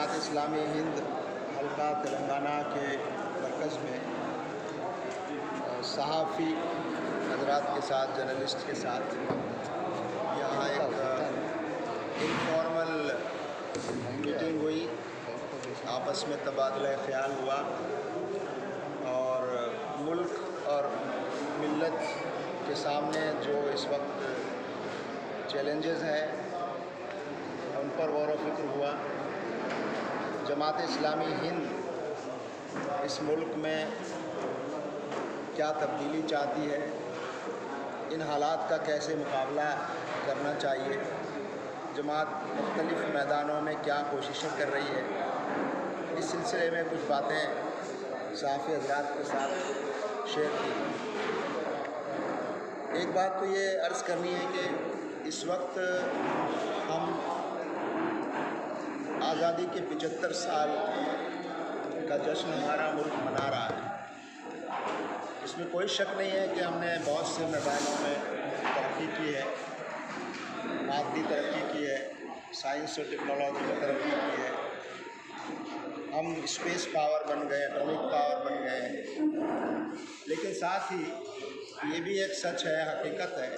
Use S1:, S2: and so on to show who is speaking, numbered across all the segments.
S1: जमात इस्लामी हिंद हल्का तेलंगाना के मरकज़ में सहाफ़ी हजरात के साथ, जर्नलिस्ट के साथ यहाँ एक इनफॉर्मल मीटिंग हुई, आपस में तबादला ख्याल हुआ और मुल्क और मिल्लत के सामने जो इस वक्त चैलेंजेस हैं उन पर गौर व फिक्र हुआ। जमात इस्लामी हिंद इस मुल्क में क्या तब्दीली चाहती है, इन हालात का कैसे मुकाबला करना चाहिए, जमात मुख्तलिफ़ मैदानों में क्या कोशिशें कर रही है, इस सिलसिले में कुछ बातें सहाफ़ी हज़रात के साथ शेयर की। एक बात तो ये अर्ज़ करनी है कि इस वक्त हम आज़ादी के 75 साल का जश्न हमारा मुल्क मना रहा है। इसमें कोई शक नहीं है कि हमने बहुत से मैदानों में तरक्की की है, मादी तरक्की की है, साइंस और टेक्नोलॉजी में तरक्की की है, हम स्पेस पावर बन गए, एटॉमिक पावर बन गए। लेकिन साथ ही ये भी एक सच है, हकीकत है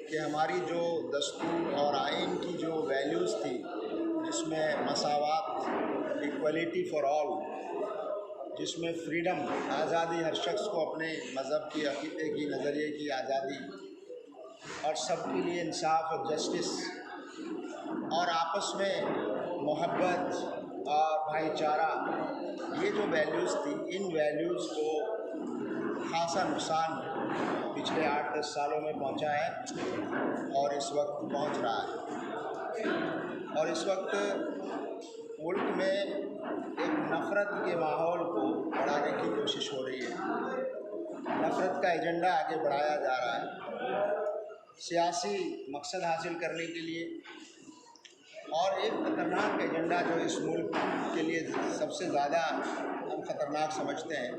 S1: कि हमारी जो दस्तूर और आइन की जो वैल्यूज़ थी, जिसमें मसावात, इक्वलिटी फॉर ऑल, जिसमें फ्रीडम, आज़ादी, हर शख्स को अपने मज़हब की, अक़ीदे की, नज़रिए की आज़ादी और सबके लिए इंसाफ और जस्टिस और आपस में मोहब्बत और भाईचारा, ये जो वैल्यूज़ थी, इन वैल्यूज़ को ख़ासा नुकसान पिछले 8-10 सालों में पहुंचा है और इस वक्त पहुंच रहा है। और इस वक्त मुल्क में एक नफ़रत के माहौल को बढ़ाने की कोशिश हो रही है, नफ़रत का एजेंडा आगे बढ़ाया जा रहा है सियासी मकसद हासिल करने के लिए। और एक ख़तरनाक एजेंडा जो इस मुल्क के लिए सबसे ज़्यादा हम ख़तरनाक समझते हैं,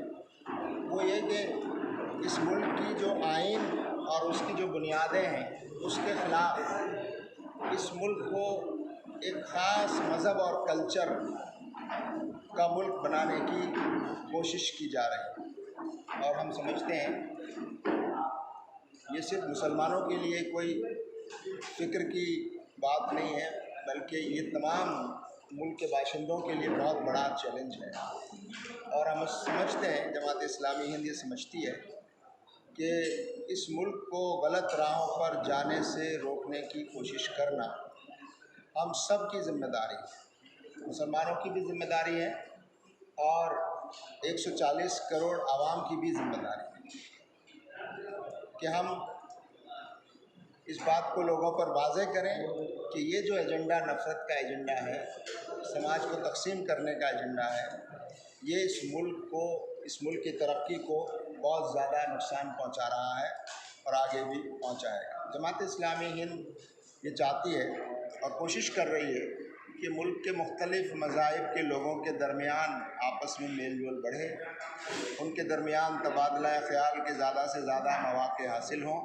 S1: वो ये कि इस मुल्क की जो आइन और उसकी जो बुनियादें हैं, उसके ख़िलाफ़ इस मुल्क को एक ख़ास मज़हब और कल्चर का मुल्क बनाने की कोशिश की जा रही है। और हम समझते हैं ये सिर्फ मुसलमानों के लिए कोई फ़िक्र की बात नहीं है, बल्कि ये तमाम मुल्क के बाशिंदों के लिए बहुत बड़ा चैलेंज है। और हम समझते हैं, जमात इस्लामी हिंद ये समझती है कि इस मुल्क को गलत राहों पर जाने से रोकने की कोशिश करना हम सब की ज़िम्मेदारी है, मुसलमानों की भी ज़िम्मेदारी है और 140 करोड़ आवाम की भी ज़िम्मेदारी है कि हम इस बात को लोगों पर वाज़ेह करें कि ये जो एजेंडा नफ़रत का एजेंडा है, समाज को तकसीम करने का एजेंडा है, ये इस मुल्क की तरक्की को बहुत ज़्यादा नुकसान पहुंचा रहा है और आगे भी पहुंचाएगा। जमात इस्लामी हिंद ये चाहती है और कोशिश कर रही है कि मुल्क के मुख्तलिफ़ मज़ाहिब के लोगों के दरमियान आपस में मेल जोल बढ़े, उनके दरमियान तबादला ख्याल के ज़्यादा से ज़्यादा मौक़े हासिल हों